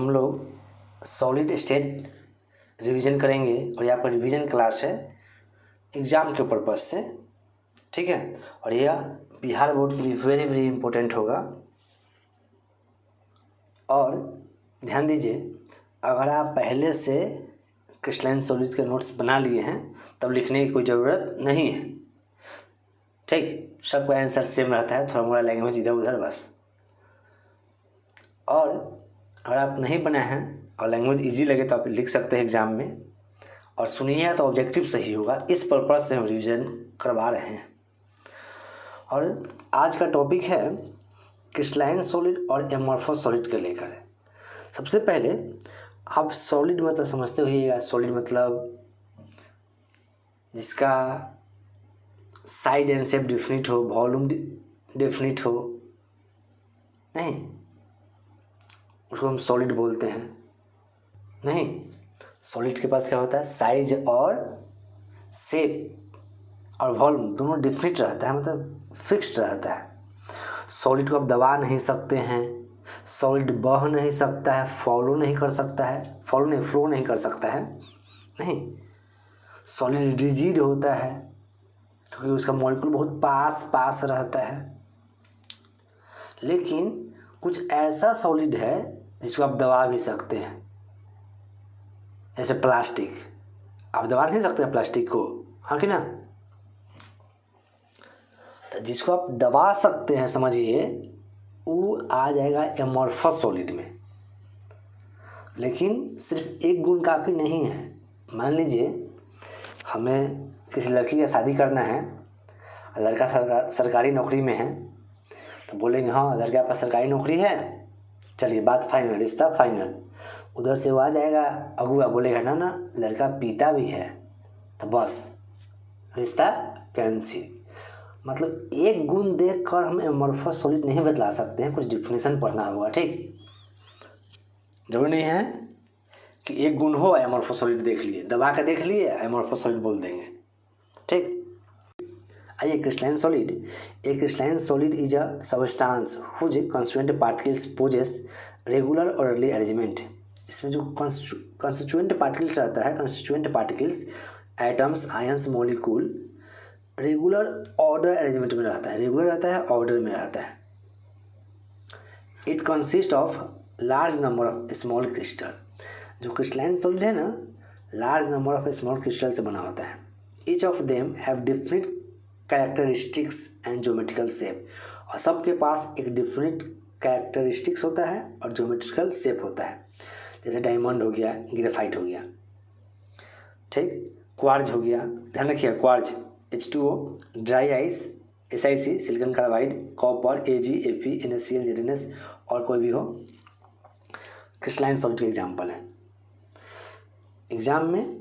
हम लोग solid state revision करेंगे और ये आपका रिवीजन क्लास है एग्ज़ाम के पर्पज़ से, ठीक है। और यह बिहार बोर्ड के लिए वेरी वेरी इम्पोर्टेंट होगा। और ध्यान दीजिए, अगर आप पहले से क्रिस्टलाइन सॉलिड के नोट्स बना लिए हैं तब लिखने की कोई ज़रूरत नहीं है, ठीक। सबका आंसर सेम रहता है, थोड़ा मोड़ा लैंग्वेज इधर उधर बस। और अगर आप नहीं बनाए हैं और लैंग्वेज इजी लगे तो आप लिख सकते हैं एग्ज़ाम में, और सुनिए तो ऑब्जेक्टिव सही होगा। इस पर्पज़ से हम रिवीजन करवा रहे हैं। और आज का टॉपिक है क्रिस्टलाइन सॉलिड और एमॉर्फस सॉलिड को लेकर। सबसे पहले आप सॉलिड मतलब समझते होइएगा। सॉलिड मतलब जिसका साइज एंड शेप डिफिनिट हो, वॉल्यूम डिफिनिट हो, नहीं, उसको हम सॉलिड बोलते हैं। नहीं, सॉलिड के पास क्या होता है, साइज और शेप और वॉल्यूम दोनों डिफिनिट रहता है, मतलब फिक्स्ड रहता है। सॉलिड को आप दबा नहीं सकते हैं, सॉलिड बह नहीं सकता है, फ्लो नहीं कर सकता है, नहीं। सॉलिड रिजिड होता है क्योंकि उसका मॉलिक्यूल बहुत पास रहता है। लेकिन कुछ ऐसा सॉलिड है जिसको आप दबा भी सकते हैं, जैसे प्लास्टिक। आप दबा नहीं सकते हैं प्लास्टिक को, हाँ कि ना। तो जिसको आप दबा सकते हैं, समझिए, वो आ जाएगा एमॉर्फस सॉलिड में। लेकिन सिर्फ एक गुण काफ़ी नहीं है। मान लीजिए हमें किसी लड़की का शादी करना है, लड़का सरकारी नौकरी में है, तो बोलेंगे हाँ लड़के आपका सरकारी नौकरी है, चलिए बात फाइनल, रिश्ता फाइनल। उधर से वो आ जाएगा अगुआ, बोलेगा ना लड़का पीता भी है, तो बस रिश्ता कैंसिल। मतलब एक गुण देख कर हम एमॉर्फस सॉलिड नहीं बतला सकते हैं, कुछ डिफिनेशन पढ़ना होगा, ठीक। जरूरी नहीं है कि एक गुण हो एमॉर्फस सॉलिड देख लिए, दबा के देख लिए एमॉर्फस सॉलिड बोल देंगे, ठीक। आइए, crystalline solid. A crystalline solid is a substance whose constituent particles possess regular orderly arrangement. इसमें जो कंस्टिट्यूएंट पार्टिकल्स रहता है, constituent particles atoms, ions, molecule regular order arrangement में रहता है, रेगुलर रहता है, ऑर्डर में रहता है। It consist of large number of small crystal. जो क्रिस्टलाइन सॉलिड है ना, large number of small crystal से बना होता है। Each of them have different characteristics and geometrical shape. और सबके पास एक डिफरेंट कैरेक्टरिस्टिक्स होता है और ज्योमेट्रिकल शेप होता है। जैसे डायमंड हो गया, ग्रेफाइट हो गया, ठीक, क्वार्ज हो गया। ध्यान रखिए, quartz H2O, dry ice SiC, silicon carbide, copper Ag, Fe, NaCl, ZnS और कोई भी हो, क्रिस्टलाइन सॉलिड के एग्जाम्पल है। एग्जाम में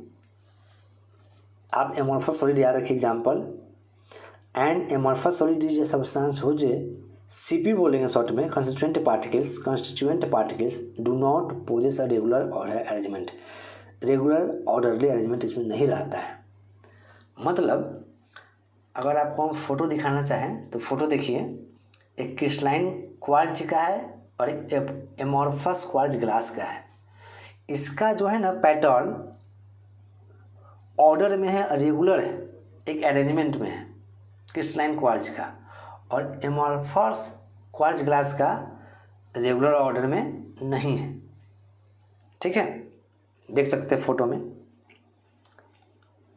आप एमॉर्फस सॉलिड याद रखिए example. And amorphous solid is a substance whose CP बोलेंगे शॉर्ट में, constituent particles do not possess a regular order arrangement. Regular orderly arrangement इसमें नहीं रहता है। मतलब अगर आपको हम फोटो दिखाना चाहें तो फोटो देखिए, एक क्रिस्टलाइन क्वार्ज का है और एक एमॉर्फस क्वार्ज ग्लास का है। इसका जो है ना पैटर्न ऑर्डर में है, रेगुलर है, एक अरेंजमेंट में है क्रिस्टलाइन क्वार्ज का, और एमॉर्फस क्वार्ज ग्लास का रेगुलर ऑर्डर में नहीं है, ठीक है। देख सकते हैं फोटो में,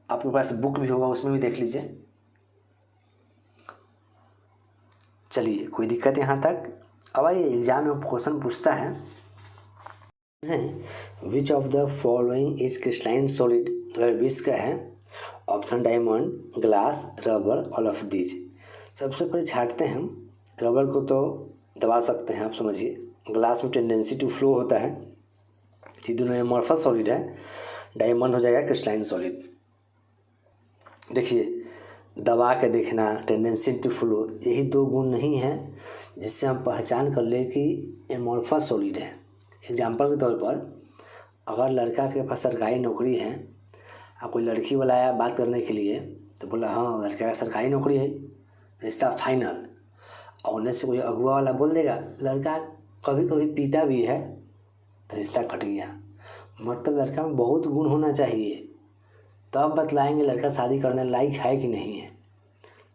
आपके पास बुक भी होगा, उसमें भी देख लीजिए। चलिए, कोई दिक्कत यहाँ तक। अब आइए, एग्जाम में क्वेश्चन पूछता है विच of the following is crystalline solid. 2020 का है। Option diamond, glass, rubber, all of these. सबसे पहले छांटते हैं हम। रबर को तो दबा सकते हैं, आप समझिए। ग्लास में टेंडेंसी टू फ्लो होता है, ये दोनों एमॉर्फस सॉलिड है। डायमंड हो जाएगा क्रिस्टलाइन सॉलिड। देखिए, दबा के देखना, टेंडेंसी टू फ्लो, यही दो गुण नहीं है जिससे हम पहचान कर ले कि एमॉर्फस सॉलिड है। एग्जाम्पल के तौर पर, अगर लड़का के पास सरकारी नौकरी है और कोई लड़की वाला आया बात करने के लिए, तो बोला हाँ लड़का का सरकारी नौकरी है, रिश्ता फाइनल। और उन्हें से कोई अगुआ वाला बोल देगा लड़का कभी कभी पीता भी है, तो रिश्ता कट गया। मतलब लड़का में बहुत गुण होना चाहिए, तब बतलाएंगे लड़का शादी करने लायक है कि नहीं है।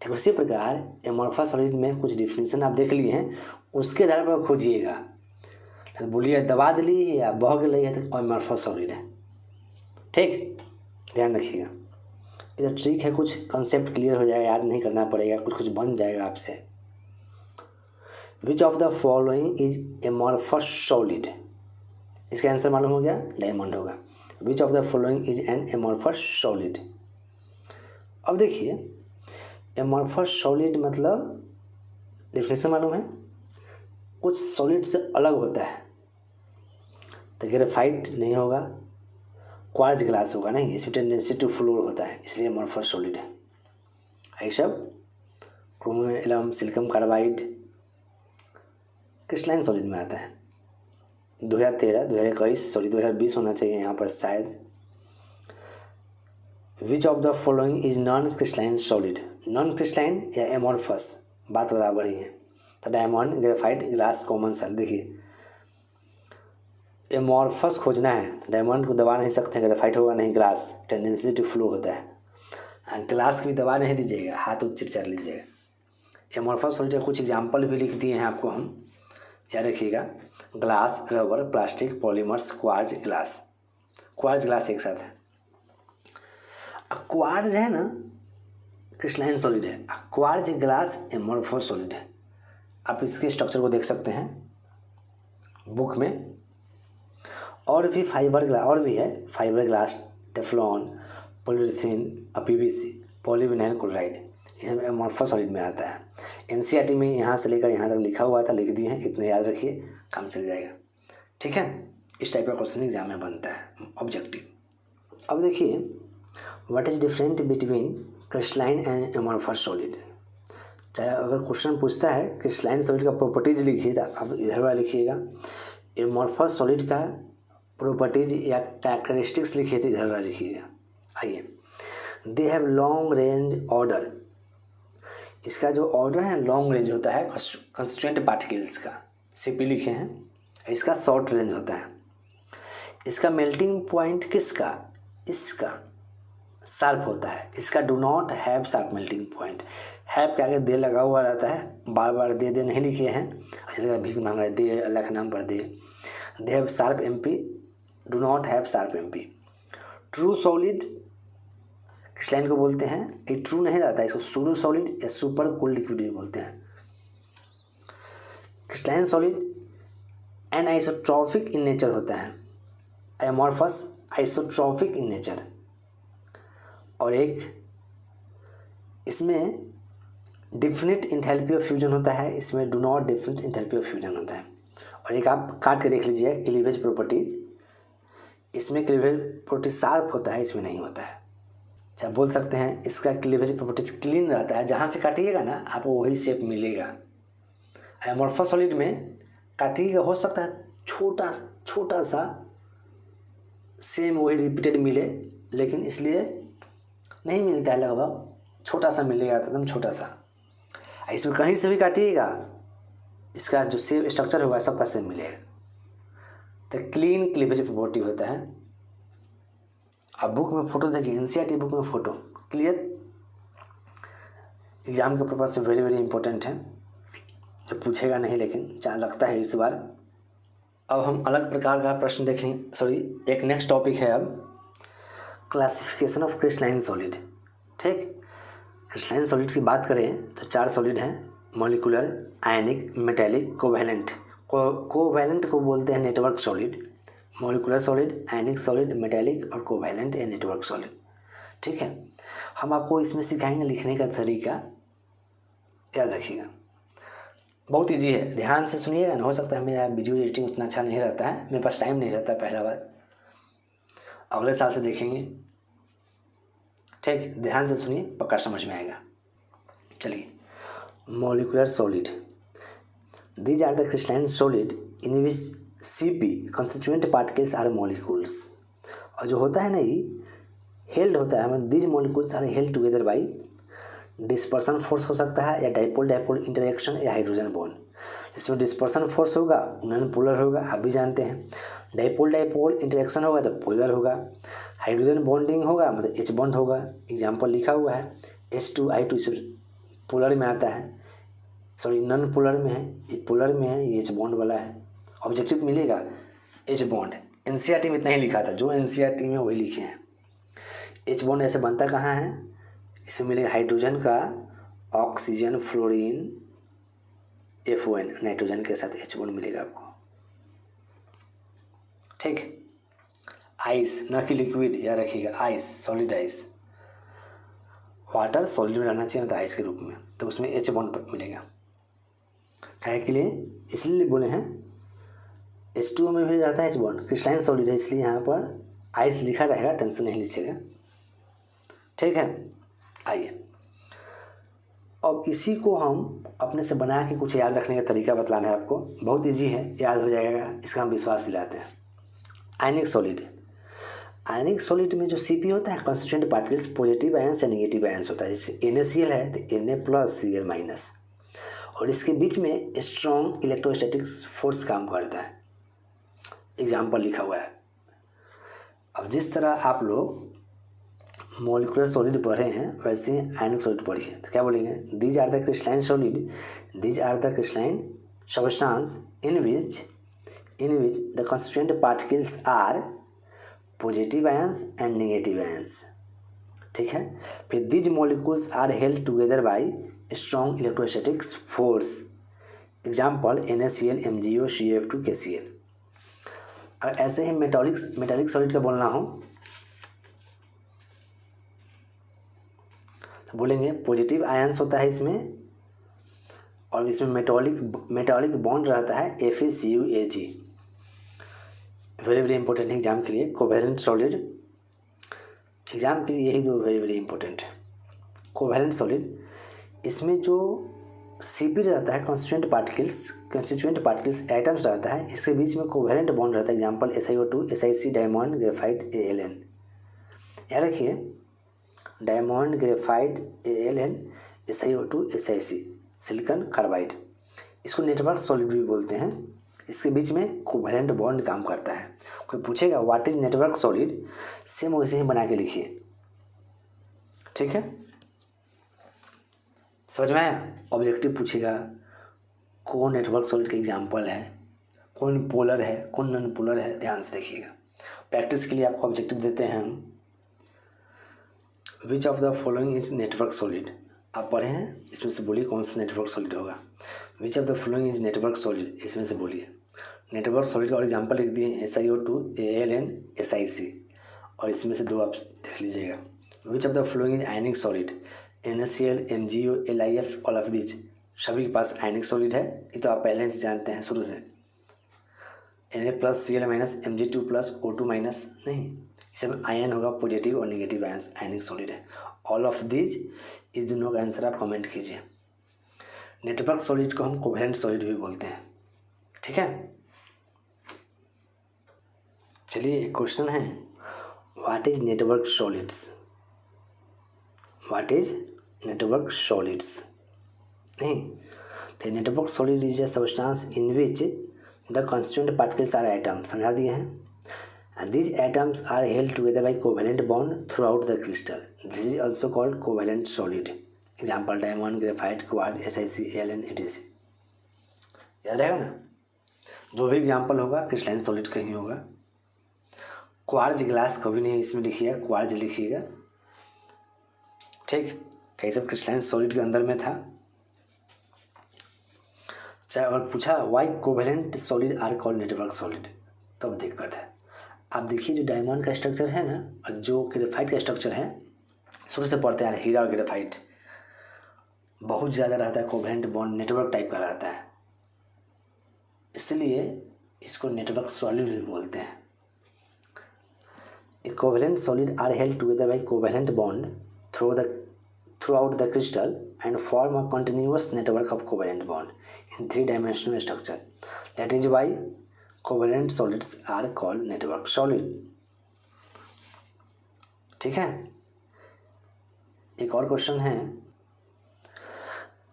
ठीक उसी प्रकार एमॉर्फस सॉलिड में कुछ डिफिनेशन आप देख लिए हैं, उसके आधार पर खोजिएगा। तो बोलिए दबा दिली या बह गई है तो एमॉर्फस सॉलिड है। ठीक, ध्यान रखिएगा। इधर ट्रिक है, कुछ कंसेप्ट क्लियर हो जाएगा, याद नहीं करना पड़ेगा, कुछ कुछ बन जाएगा आपसे। विच of the following is amorphous solid, इसका आंसर मालूम हो गया, डायमंड होगा। विच of the following is an amorphous solid. अब देखिए एमॉर्फस सॉलिड मतलब डेफिनेशन मालूम है, कुछ सॉलिड से अलग होता है। तो ग्रेफाइट नहीं होगा, क्वार्ट्ज ग्लास होगा नहीं, इसमें टेंडेंसी टू फ्लोर होता है, इसलिए एमॉर्फस सॉलिड है। ये सब chromium alum silicon carbide crystalline solid में आता है। 2013 2021 सॉरी 2020 होना चाहिए यहाँ पर शायद। Which of the following is non crystalline solid, non crystalline या एमॉर्फस बात बराबर ही है। तो diamond, graphite, glass, common salt. देखिए एमॉर्फस खोजना है, डायमंड को दबा नहीं सकते, ग्रेफाइट होगा नहीं, ग्लास टेंडेंसी टू फ्लो होता है, ग्लास की भी दबा नहीं दीजिएगा, हाथ उच्च कर लीजिएगा। एमॉर्फस सॉलिड कुछ एग्जाम्पल भी लिख दिए हैं आपको हम, याद रखिएगा। Glass, rubber, plastic, polymers, quartz, glass. Quartz glass एक साथ है। क्वार्ज है ना क्रिस्टलाइन सॉलिड है, क्वार्ज ग्लास एमॉर्फस सॉलिड है। आप इसके स्ट्रक्चर को देख सकते हैं बुक में। और भी फाइबर ग्लास और भी है, fibre glass, Teflon, polythene, PVC, polyvinyl chloride, ये सब एमॉर्फस सॉलिड में आता है। एनसीईआरटी में यहाँ से लेकर यहाँ तक लिखा हुआ था, लिख दिए हैं, इतने याद रखिए, काम चल जाएगा। ठीक है, इस टाइप का क्वेश्चन एग्जाम में बनता है ऑब्जेक्टिव। अब देखिए what is different between crystalline and amorphous solid. चाहे अगर क्वेश्चन पूछता है क्रिस्टलाइन सॉलिड का प्रॉपर्टीज लिखिए, तो अब इधर वाला लिखिएगा। एमॉर्फस सॉलिड का प्रॉपर्टीज या कैरेक्टरिस्टिक्स लिखिए तो इधर वाला लिखिएगा। आइए, they have long range order, इसका जो ऑर्डर है लॉन्ग रेंज होता है कंस्टिट्यूएंट पार्टिकल्स का, सीपी लिखे हैं। इसका शॉर्ट रेंज होता है। इसका मेल्टिंग पॉइंट किसका, इसका शार्प होता है। इसका do not have sharp melting point, have के आगे दे लगा हुआ रहता है, बार बार दे नहीं लिखे हैं, अच्छा भीख मांग रहे दे, अल्लाह के नाम पर दे। They have sharp MP, do not have sharp MP. True solid crystalline को बोलते हैं, ये ट्रू नहीं रहता है, इसको सूडो सॉलिड या सुपर कूल लिक्विड भी बोलते हैं। Crystalline solid anisotropic in nature होता है, एमॉर्फस आइसोट्रॉपिक इन नेचर। और एक इसमें डिफिनिट इंथैल्पी ऑफ फ्यूजन होता है, इसमें do not definite enthalpy of fusion होता है। और एक आप काट के देख लीजिए क्लीवेज प्रॉपर्टीज, इसमें क्लीवेज प्रॉपर्टी शार्प होता है, इसमें नहीं होता है। अच्छा, बोल सकते हैं इसका क्लीवेज प्रॉपर्टीज क्लीन रहता है, जहाँ से काटिएगा ना आपको वही शेप मिलेगा। एमॉर्फस सॉलिड में काटिएगा हो सकता है छोटा छोटा सा सेम वही रिपीटेड मिले, लेकिन इसलिए नहीं मिलता है, लगभग छोटा सा मिलेगा, एकदम छोटा सा। इसमें कहीं से भी काटिएगा इसका जो सेम स्ट्रक्चर होगा सबका सेम मिलेगा। तो क्लीन क्लीवेज प्रॉपर्टी होता है। अब बुक में फोटो देखिए, एनसीईआरटी बुक में फोटो क्लियर, एग्जाम के पर्पज से वेरी वेरी इंपॉर्टेंट है, जो पूछेगा नहीं लेकिन चाहे लगता है इस बार। अब हम अलग प्रकार का प्रश्न देखेंगे, सॉरी एक नेक्स्ट टॉपिक है अब क्लासिफिकेशन ऑफ क्रिस्टलाइन सॉलिड। ठीक, क्रिस्टलाइन सॉलिड की बात करें तो 4 सॉलिड हैं, मॉलिक्यूलर, आयनिक, मेटेलिक, कोवैलेंट। कोवैलेंट को बोलते हैं नेटवर्क सॉलिड, मॉलिक्यूलर सॉलिड, आयनिक सॉलिड, मेटेलिक और कोवैलेंट या नेटवर्क सॉलिड। ठीक है, हम आपको इसमें सिखाएंगे लिखने का तरीका, याद रखिएगा, बहुत ईजी है, ध्यान से सुनिएगा ना। हो सकता है मेरा वीडियो एडिटिंग उतना अच्छा नहीं रहता है, मेरे पास टाइम नहीं रहता है, पहला बात, अगले साल से देखेंगे। ठीक, ध्यान से सुनिए, पक्का समझ में आएगा। चलिए, molecular solid, these are the crystalline solid in which CP constituent particles are molecules. और जो होता है ना ये हेल्ड होता है, मतलब these molecules are held together by dispersion force हो सकता है, या डाइपोल डाइपोल इंटरेक्शन, या हाइड्रोजन बॉन्ड। जिसमें डिस्पर्सन फोर्स होगा नॉन पोलर होगा, आप भी जानते हैं। डाइपोल डाइपोल इंटरेक्शन होगा तो पोलर होगा। हाइड्रोजन बॉन्डिंग होगा मतलब एच बॉन्ड होगा। एग्जाम्पल लिखा हुआ है H2I2 इसे पोलर में आता है, सॉरी नॉन पोलर में है, ये पोलर में है, ये एच बॉन्ड वाला है। ऑब्जेक्टिव मिलेगा एच बॉन्ड। NCERT में इतना ही लिखा था, जो NCERT में वही लिखे हैं। एच बॉन्ड ऐसे बनता कहाँ है, इसमें मिलेगा हाइड्रोजन का ऑक्सीजन फ्लोरीन FON नाइट्रोजन के साथ एच बॉन्ड मिलेगा आपको, ठीक। आइस न कि लिक्विड, याद रखिएगा, ice solid ice, water solid में रहना चाहिए मतलब आइस के रूप में, तो उसमें एच बॉन्ड मिलेगा। काहे के लिए, इसलिए बोले हैं H2O में भी रहता है एच बॉन्ड, क्रिस्टलाइन सॉलिड है, इसलिए यहाँ पर आइस लिखा रहेगा, टेंशन नहीं लीजिएगा, ठीक है। आइए अब इसी को हम अपने से बना के कुछ याद रखने का तरीका बतलाना है आपको, बहुत इजी है, याद हो जाएगा, इसका हम विश्वास दिलाते हैं। आयनिक सॉलिड, आयनिक सॉलिड में जो Cp होता है कंस्टिट्यूएंट पार्टिकल्स पॉजिटिव आयंस या नेगेटिव आयंस होता है। जैसे NaCl है तो Na+Cl-, और इसके बीच में स्ट्रॉन्ग इलेक्ट्रोस्टैटिक फोर्स काम करता है। एग्जाम्पल लिखा हुआ है। अब जिस तरह आप लोग मॉलिक्यूलर सॉलिड पढ़े हैं वैसे ही आयनिक सॉलिड पढ़िए, तो क्या बोलेंगे, these are the crystalline solid, these are the crystalline substance in which the constituent particles are positive ions and negative ions, ठीक है। फिर these molecules are held together by strong electrostatic force. Example NaCl, MgO, CF2, KCl। और ऐसे ही metallic solid का बोलना हो तो बोलेंगे पॉजिटिव आयंस होता है इसमें, और इसमें मेटालिक बॉन्ड रहता है FeCuAg। वेरी वेरी इंपॉर्टेंट है एग्जाम के लिए। कोवैलेंट सॉलिड, एग्जाम के लिए यही दो वेरी वेरी इंपॉर्टेंट है। कोवैलेंट सॉलिड, इसमें जो Cp रहता है कंस्टिट्यूएंट पार्टिकल्स एटम्स रहता है, इसके बीच में कोवैलेंट बॉन्ड रहता है। Example SiO2, SiC, diamond, graphite, AlN। याद रखिए, diamond, graphite, AlN, SiO2, SiC, silicon carbide, इसको नेटवर्क सॉलिड भी बोलते हैं। इसके बीच में कोवैलेंट बॉन्ड काम करता है। कोई पूछेगा what is network solid, same वैसे ही बना के लिखिए, ठीक है, समझ में आया। ऑब्जेक्टिव पूछेगा कौन नेटवर्क सॉलिड का एग्जाम्पल है, कौन पोलर है, कौन नॉन पोलर है, ध्यान से देखिएगा। प्रैक्टिस के लिए आपको ऑब्जेक्टिव देते हैं हम, विच of the following is network solid. आप पढ़े हैं, इसमें से बोलिए कौन सा नेटवर्क सॉलिड होगा। विच of the following is network solid, इसमें से बोलिए। नेटवर्क सॉलिड का और एग्जाम्पल लिख दिए SiO2, AlN, SiC, और इसमें से दो आप देख लीजिएगा। विच of the following is ionic solid, NaCl, MgO, LiF, all of these, सभी के पास आयनिक सॉलिड है। ये तो आप पहले से जानते हैं शुरू से, Na+Cl-, Mg2+O2- नहीं, इसमें आयन होगा पॉजिटिव और नेगेटिव आयंस, आयनिक सॉलिड है। ऑल ऑफ दीज, इस दोनों का आंसर आप कमेंट कीजिए। नेटवर्क सॉलिड को हम कोवैलेंट सॉलिड भी बोलते हैं, ठीक है। चलिए एक क्वेश्चन है, what is network solids, what is network solids, नहीं, तो network solid is a substance in which the constituent particles are atom, समझा दिए हैं। And these atoms are held together by covalent bond throughout the crystal. This is also called covalent solid. Example diamond, graphite, quartz, SiC, AlN, etc. याद रहेगा ना, जो भी example होगा crystalline solid का ही होगा। क्वार्ज ग्लास कभी नहीं इसमें लिखिएगा, क्वार्ज लिखिएगा, ठीक। कई सब क्रिस्टलाइन सॉलिड के अंदर में था। चाहे और पूछा why covalent solid are called network solid, तब दिक्कत है। आप देखिए जो डायमंड का स्ट्रक्चर है ना, और जो ग्रेफाइट का स्ट्रक्चर है, शुरू से पढ़ते हैं, हीरा और ग्रेफाइट बहुत ज़्यादा रहता है, कोवैलेंट बॉन्ड नेटवर्क टाइप का रहता है, इसलिए इसको नेटवर्क सॉलिड भी बोलते हैं। A covalent solid are held together by covalent bond throughout the crystal and form a continuous network of covalent bond in 3-dimensional structure. That is why covalent solids are called network solid, ठीक है। एक और question है,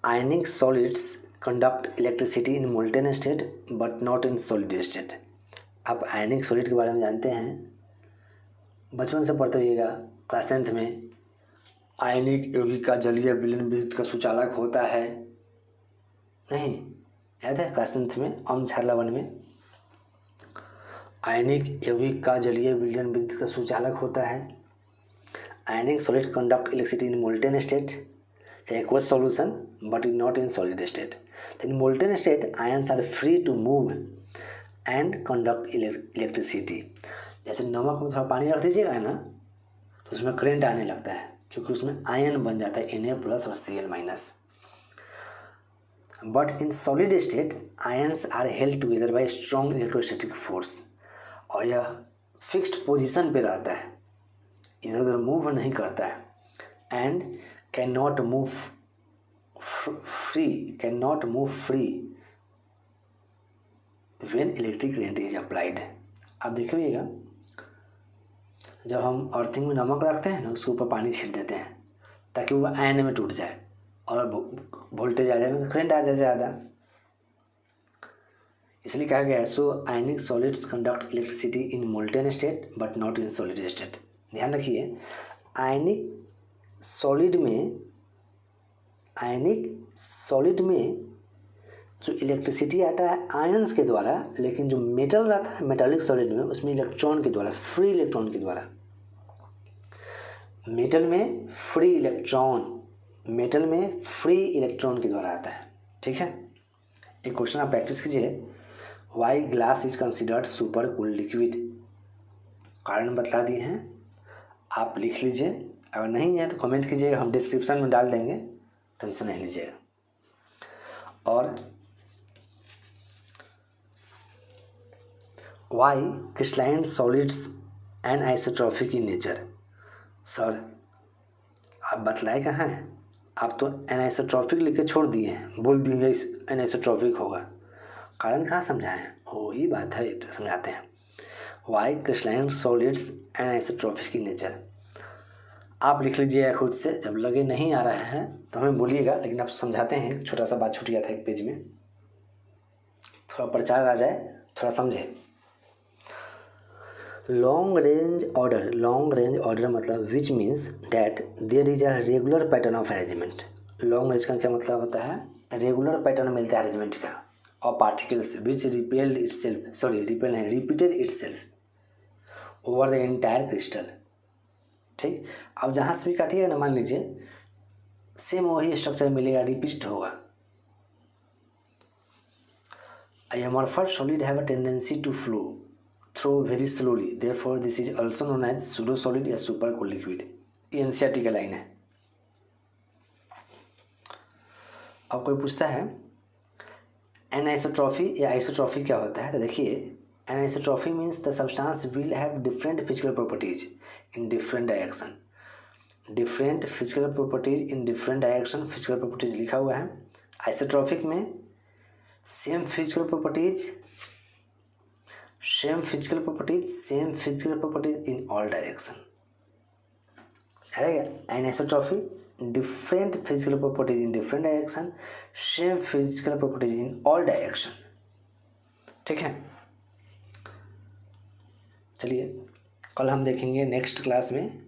ionic solids conduct electricity in molten state but not in solid state. आप ionic solid के बारे में जानते हैं, बचपन से पढ़ते होइएगा क्लास 10th में। आयनिक यौगिक का जलीय विलयन विद्युत का सुचालक होता है, नहीं याद है क्लास 10th में ओम छारला 1 में। आयनिक यौगिक का जलीय विलयन विद्युत का सुचालक होता है। आयनिक solid conduct electricity in molten state, aqueous solution but not in solid state. In molten state ions are free to move and conduct electricity. जैसे नमक में थोड़ा पानी रख दीजिएगा ना तो उसमें करंट आने लगता है, क्योंकि उसमें आयन बन जाता है Na+ और Cl-। But in solid state ions are held together by strong electrostatic force, और यह फिक्स्ड पोजीशन पे रहता है, इधर उधर मूव नहीं करता है। And cannot move free when electric current is applied। आप देखिएगा जब हम अर्थिंग में नमक रखते हैं ना, उसके ऊपर पानी छीट देते हैं ताकि वो आयन में टूट जाए और वोल्टेज आ जाए, करंट आ जाए ज़्यादा, इसलिए कहा गया है so ionic solids conduct electricity in molten state but not in solid state. ध्यान रखिए, आयनिक सॉलिड में जो इलेक्ट्रिसिटी आता है आयंस के द्वारा, लेकिन जो मेटल रहता है मेटालिक सॉलिड में उसमें इलेक्ट्रॉन के द्वारा, फ्री इलेक्ट्रॉन के द्वारा। मेटल में फ्री इलेक्ट्रॉन के द्वारा आता है। ठीक है, एक क्वेश्चन आप प्रैक्टिस कीजिए, why glass is considered super cool liquid. कारण बता दिए हैं, आप लिख लीजिए, अगर नहीं है तो कमेंट कीजिएगा, हम डिस्क्रिप्शन में डाल देंगे, टेंशन नहीं लीजिएगा। और why crystalline solids and isotropic in nature. Sir आप बतलाए कहाँ हैं, आप तो एनाइसोट्रॉपिक लिख के छोड़ दिए हैं, बोल दिए इस एनाइसोट्रॉपिक होगा, कारण कहाँ समझाए हैं, वही बात है समझाते हैं। Why crystalline solids and isotropic in nature आप लिख लीजिएगा खुद से, जब लगे नहीं आ रहा है तो हमें बोलिएगा, लेकिन आप समझाते हैं। छोटा सा बात छूट गया था एक पेज में, थोड़ा प्रचार आ जाए, थोड़ा समझे। लॉन्ग रेंज ऑर्डर मतलब which means that there is a regular pattern of arrangement. Long range का क्या मतलब होता है, रेगुलर पैटर्न मिलता है अरेंजमेंट का, और particles which repeated itself over the entire crystal. ठीक, अब जहाँ से भी काटिएगा ना, मान लीजिए सेम वही स्ट्रक्चर मिलेगा, रिपीट होगा। A amorphous solid have a tendency to flow through very slowly, therefore this is also known as pseudo solid या super cool liquid। ये NCERT का लाइन है। अब कोई पूछता है एनाइसोट्रॉफी या आइसोट्रॉफी क्या होता है, तो देखिए anisotropy means the substance will have different physical properties in different direction. Different physical properties in different direction, physical properties लिखा हुआ है। आइसोट्रॉफिक में same physical properties in all direction है। Anisotropy different physical properties in different direction, same physical properties in all direction. ठीक है, चलिए कल हम देखेंगे नेक्स्ट क्लास में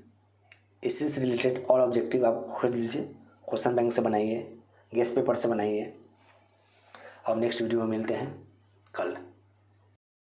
इससे से रिलेटेड और ऑब्जेक्टिव आप खुद लीजिए, क्वेश्चन बैंक से बनाइए, गेस्ट पेपर से बनाइए, और नेक्स्ट वीडियो में मिलते हैं कल।